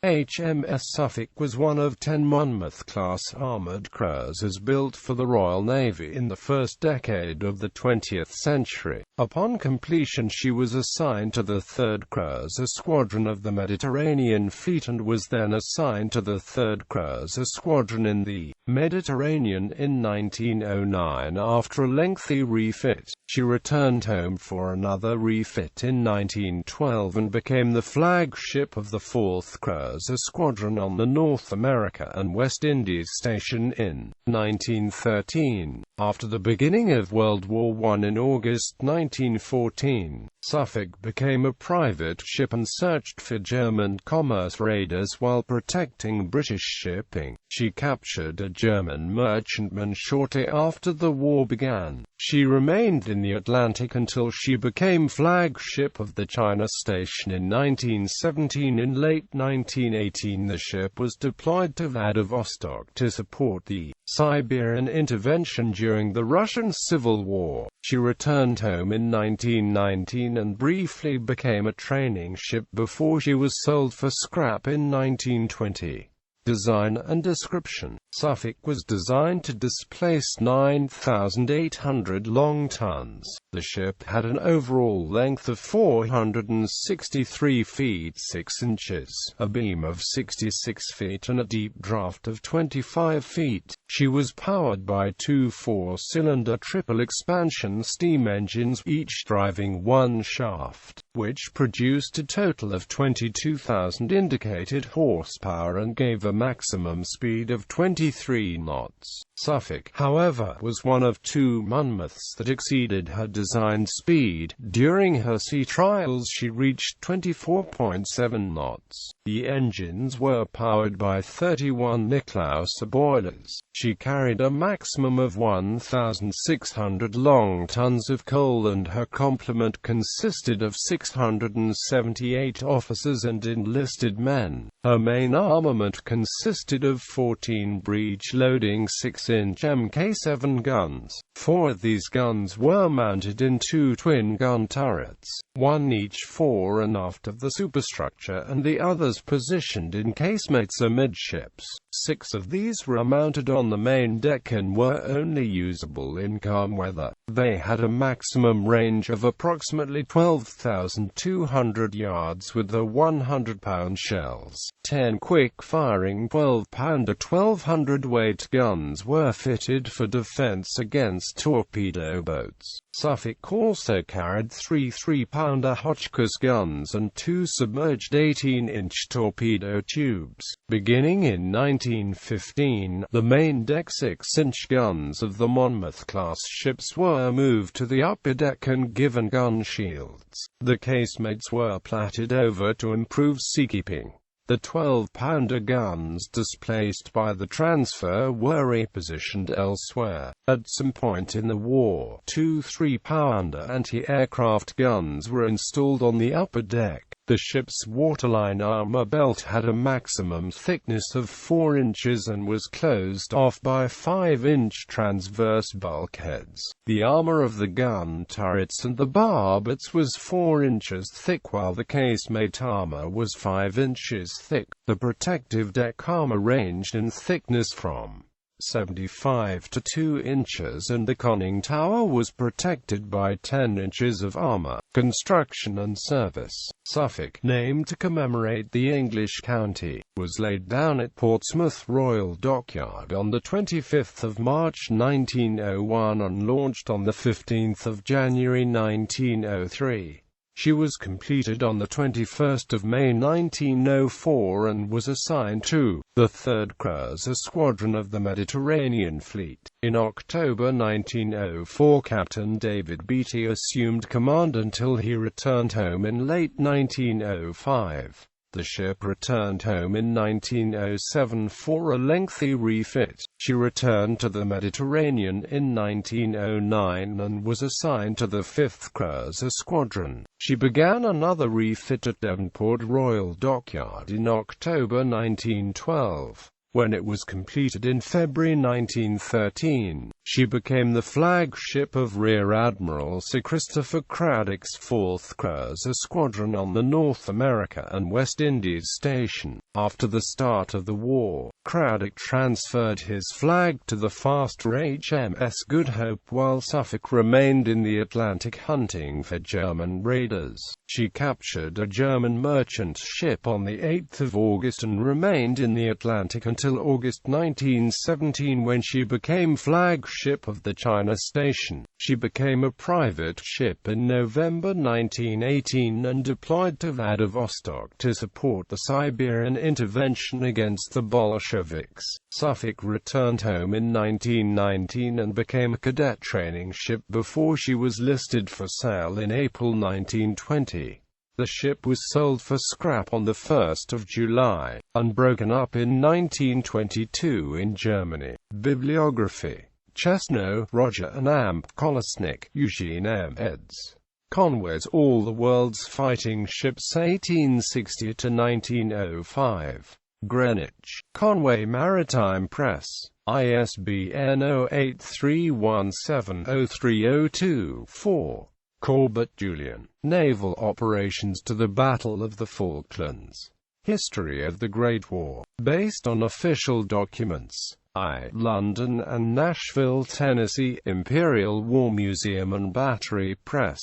HMS Suffolk was one of 10 Monmouth-class armoured cruisers built for the Royal Navy in the first decade of the 20th century. Upon completion, she was assigned to the 3rd Cruiser Squadron of the Mediterranean Fleet and was then assigned to the 3rd Cruiser Squadron in the Mediterranean in 1909. After a lengthy refit, she returned home for another refit in 1912 and became the flagship of the 4th Cruiser Squadron on the North America and West Indies station in 1913. After the beginning of World War I in August 1914, Suffolk became a private ship and searched for German commerce raiders while protecting British shipping. She captured a German merchantman shortly after the war began. She remained in the Atlantic until she became flagship of the China station in 1917. In late 1918, the ship was deployed to Vladivostok to support the Siberian intervention during the Russian Civil War. She returned home in 1919 and briefly became a training ship before she was sold for scrap in 1920. Design and description. Suffolk was designed to displace 9,800 long tons. The ship had an overall length of 463 feet 6 inches, a beam of 66 feet and a deep draft of 25 feet. She was powered by two 4-cylinder triple-expansion steam engines, each driving one shaft, which produced a total of 22,000 indicated horsepower and gave a maximum speed of 23 knots. Suffolk, however, was one of two Monmouths that exceeded her design speed. During her sea trials she reached 24.7 knots. The engines were powered by 31 Niklauser boilers. She carried a maximum of 1,600 long tons of coal and her complement consisted of 678 officers and enlisted men. Her main armament consisted of 14 breech-loading 6-inch Mk7 guns. 4 of these guns were mounted in two twin-gun turrets, one each fore and aft of the superstructure and the others positioned in casemates amidships. 6 of these were mounted on the main deck and were only usable in calm weather. They had a maximum range of approximately 12,200 yards with the 100-pound shells. 10 quick-firing 12-pounder 1,200-weight guns were fitted for defense against torpedo boats. Suffolk also carried 3 3-pounder Hotchkiss guns and 2 submerged 18-inch torpedo tubes. Beginning in 1915, the main deck 6-inch guns of the Monmouth-class ships were moved to the upper deck and given gun shields. The casemates were platted over to improve seakeeping. The 12-pounder guns displaced by the transfer were repositioned elsewhere. At some point in the war, 2 3-pounder anti-aircraft guns were installed on the upper deck. The ship's waterline armor belt had a maximum thickness of 4 inches and was closed off by 5-inch transverse bulkheads. The armor of the gun turrets and the barbets was 4 inches thick while the casemate armor was 5 inches thick. The protective deck armor ranged in thickness from 75 to 2 inches and the conning tower was protected by 10 inches of armor. Construction and service. Suffolk, named to commemorate the English county, was laid down at Portsmouth Royal Dockyard on the 25th of March 1901 and launched on the 15th of January 1903. She was completed on the 21st of May 1904 and was assigned to the 3rd Cruiser Squadron of the Mediterranean Fleet. In October 1904, Captain David Beatty assumed command until he returned home in late 1905. The ship returned home in 1907 for a lengthy refit. She returned to the Mediterranean in 1909 and was assigned to the 5th Cruiser Squadron. She began another refit at Devonport Royal Dockyard in October 1912. When it was completed in February 1913, she became the flagship of Rear Admiral Sir Christopher Craddock's 4th Cruiser Squadron on the North America and West Indies station. After the start of the war, Craddock transferred his flag to the faster HMS Good Hope while Suffolk remained in the Atlantic hunting for German raiders. She captured a German merchant ship on the 8th of August and remained in the Atlantic until August 1917 when she became flagship of the China station. She became a private ship in November 1918 and deployed to Vladivostok to support the Siberian intervention against the Bolsheviks. Suffolk returned home in 1919 and became a cadet training ship before she was listed for sale in April 1920. The ship was sold for scrap on the 1st of July, and broken up in 1922 in Germany. Bibliography. Chesno, Roger and Amp. Kolesnik, Eugene M. eds. Conway's All the World's Fighting Ships 1860 to 1905. Greenwich. Conway Maritime Press. ISBN 0831703024. Corbett, Julian. Naval Operations to the Battle of the Falklands. History of the Great War. Based on official documents. London and Nashville, Tennessee, Imperial War Museum and Battery Press.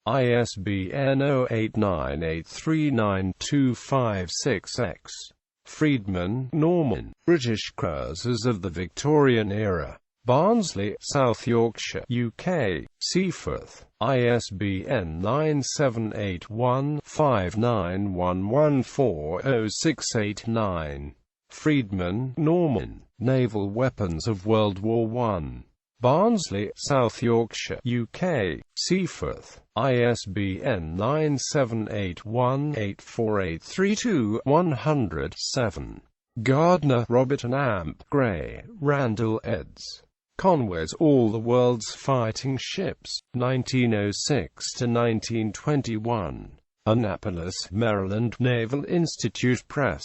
ISBN 0898392566. Friedman, Norman. British Cruisers of the Victorian Era. Barnsley, South Yorkshire, UK. Seaforth. ISBN 9781591140689. Friedman, Norman. Naval Weapons of World War I. Barnsley, South Yorkshire, UK. Seaforth. ISBN 978184832-107. Gardner, Robert and Amp. Gray, Randall eds. Conway's All the World's Fighting Ships, 1906 to 1921. Annapolis, Maryland, Naval Institute Press.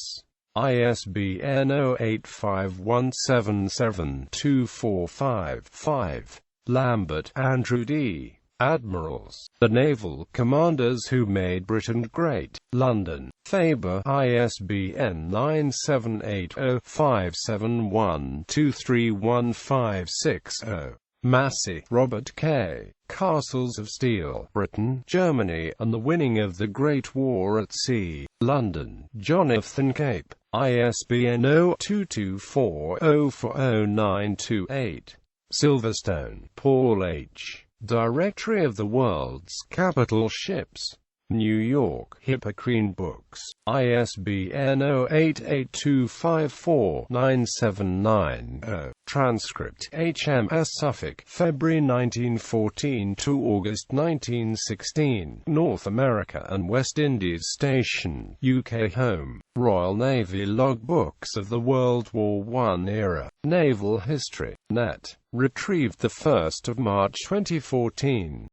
ISBN 0851772455. Lambert, Andrew D. Admirals, the naval commanders who made Britain great. London, Faber, ISBN 9780571231560. Massey, Robert K. Castles of Steel, Britain, Germany, and the Winning of the Great War at Sea. London, Jonathan Cape, ISBN 0224040928. Silverstone, Paul H. Directory of the World's Capital Ships. New York, Hippocrene Books. ISBN 0882549790. Transcript. HMS Suffolk, February 1914 to August 1916. North America and West Indies Station, UK home. Royal Navy Logbooks of the World War I era. Naval History. Net. Retrieved 1 March 2014.